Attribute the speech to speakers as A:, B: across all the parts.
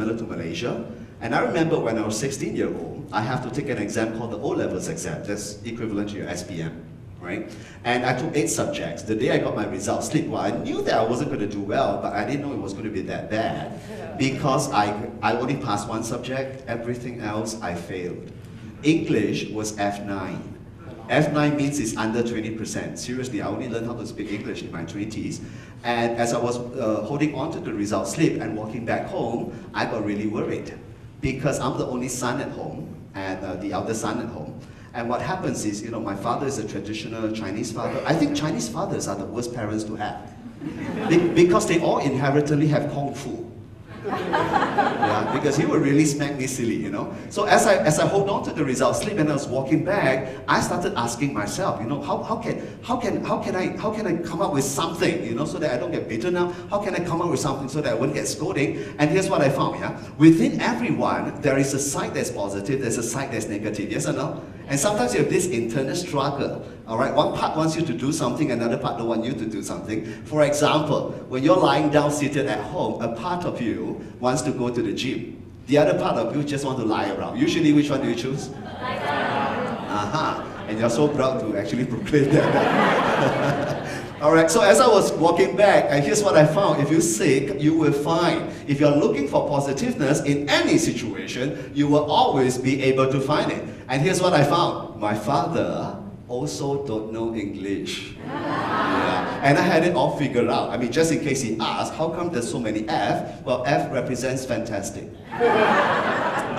A: similar to Malaysia. And I remember when I was 16 years old, I have to take an exam called the O-levels exam. That's equivalent to your SPM, right? And I took 8 subjects. The day I got my results slip, well, I knew that I wasn't going to do well, but I didn't know it was going to be that bad because I only passed 1 subject. Everything else I failed. English was F9. F9 means it's under 20%. Seriously, I only learned how to speak English in my 20s. And as I was holding on to the result slip and walking back home, I got really worried because I'm the only son at home and the elder son at home. And what happens is, you know, my father is a traditional Chinese father. I think Chinese fathers are the worst parents to have because they all inherently have Kung Fu. Yeah, because he would really smack me silly, you know. So as I hold on to the result slip and I was walking back, I started asking myself, you know, how can I come up with something, you know, so that I don't get beaten up? How can I come up with something so that I won't get scolding? And here's what I found, yeah. Within everyone, there is a side that's positive, there's a side that's negative, yes or no? And sometimes you have this internal struggle, all right? One part wants you to do something, another part don't want you to do something. For example, when you're lying down seated at home, a part of you wants to go to the gym. The other part of you just want to lie around. Usually, which one do you choose? Lie down. And you're so proud to actually proclaim that. All right, so as I was walking back, and here's what I found. If you're sick, you will find. If you're looking for positiveness in any situation, you will always be able to find it. And here's what I found. My father also don't know English. Yeah. And I had it all figured out. I mean, just in case he asked, how come there's so many F? Well, F represents fantastic.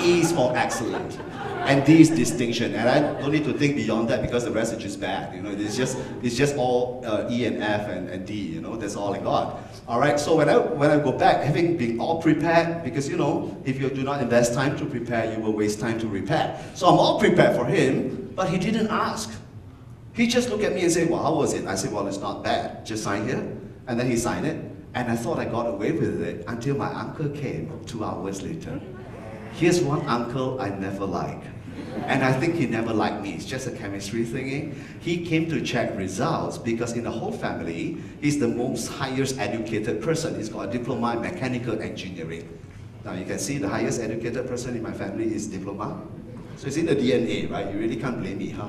A: E is for excellent. And D is distinction, and I don't need to think beyond that because the rest is just bad. You know, it's just all E and F and D. You know, that's all I got. All right. So when I go back, having been all prepared, because you know, if you do not invest time to prepare, you will waste time to repair. So I'm all prepared for him, but he didn't ask. He just looked at me and said, "Well, how was it?" I said, "Well, it's not bad. Just sign here," and then he signed it, and I thought I got away with it until my uncle came 2 hours later. Here's one uncle I never liked. And I think he never liked me. It's just a chemistry thingy. He came to check results because in the whole family, he's the most highest educated person. He's got a diploma in mechanical engineering. Now you can see the highest educated person in my family is diploma. So it's in the DNA, right? You really can't blame me, huh?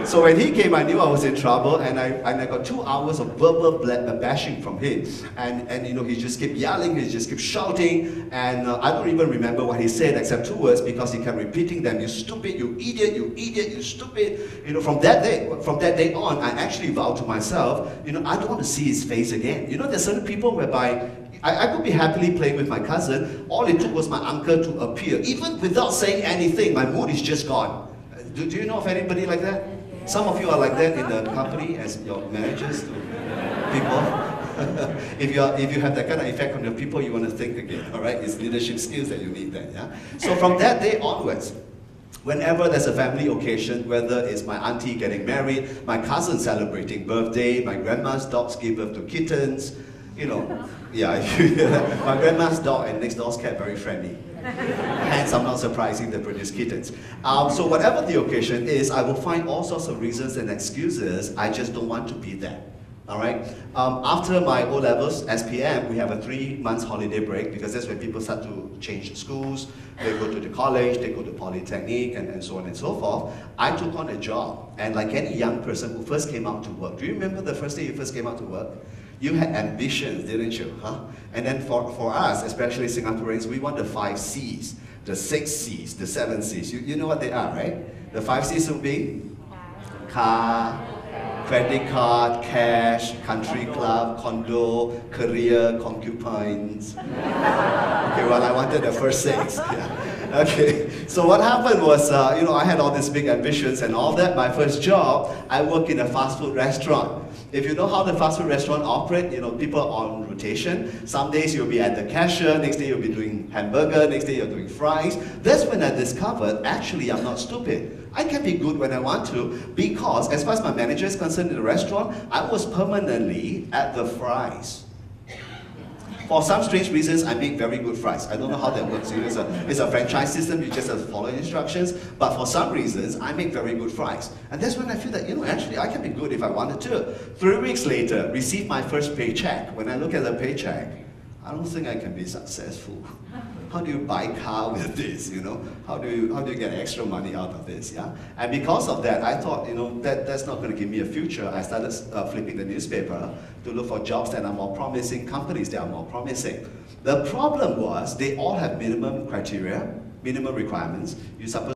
A: So when he came, I knew I was in trouble, and I got 2 hours of verbal bashing from him. And you know, he just kept yelling, he just kept shouting, and I don't even remember what he said except 2 words because he kept repeating them. You stupid, you idiot, you stupid. You know, from that day on, I actually vowed to myself, you know, I don't want to see his face again. You know, there's certain people whereby I could be happily playing with my cousin. All it took was my uncle to appear. Even without saying anything, my mood is just gone. Do you know of anybody like that? Some of you are like that in the company as your managers to people. If you have that kind of effect on your people, you want to think again, all right? It's leadership skills that you need then, yeah? So from that day onwards, whenever there's a family occasion, whether it's my auntie getting married, my cousin celebrating birthday, my grandma's dogs give birth to kittens, you know, yeah, my grandma's dog and next door's cat very friendly. Hence, I'm not surprising they produce kittens. So whatever the occasion is, I will find all sorts of reasons and excuses. I just don't want to be there. All right. After my O-levels, SPM, we have a 3 months holiday break because that's when people start to change schools. They go to the college, they go to polytechnic, and so on and so forth. I took on a job, and like any young person who first came out to work, do you remember the first day you first came out to work? You had ambitions, didn't you? Huh? And then for us, especially Singaporeans, we want the 5 C's, the 6 C's, the 7 C's. You know what they are, right? The 5 C's will be car, credit card, cash, country club, condo, career, concubines. Okay, well, I wanted the first 6. Yeah. Okay, so what happened was, you know, I had all these big ambitions and all that. My first job, I worked in a fast food restaurant. If you know how the fast food restaurant operate, you know, people are on rotation. Some days you'll be at the cashier, next day you'll be doing hamburger, next day you're doing fries. That's when I discovered, actually, I'm not stupid. I can be good when I want to because, as far as my manager is concerned in the restaurant, I was permanently at the fries. For some strange reasons, I make very good fries. I don't know how that works. It's a franchise system, you just have to follow instructions. But for some reasons, I make very good fries. And that's when I feel that, you know, actually I can be good if I wanted to. 3 weeks later, received my first paycheck. When I look at the paycheck, I don't think I can be successful. How do you buy car with this, you know? How do you get extra money out of this, yeah? And because of that, I thought, you know, that's not going to give me a future. I started flipping the newspaper to look for jobs that are more promising, companies that are more promising. The problem was, they all have minimum criteria, minimum requirements. You're supposed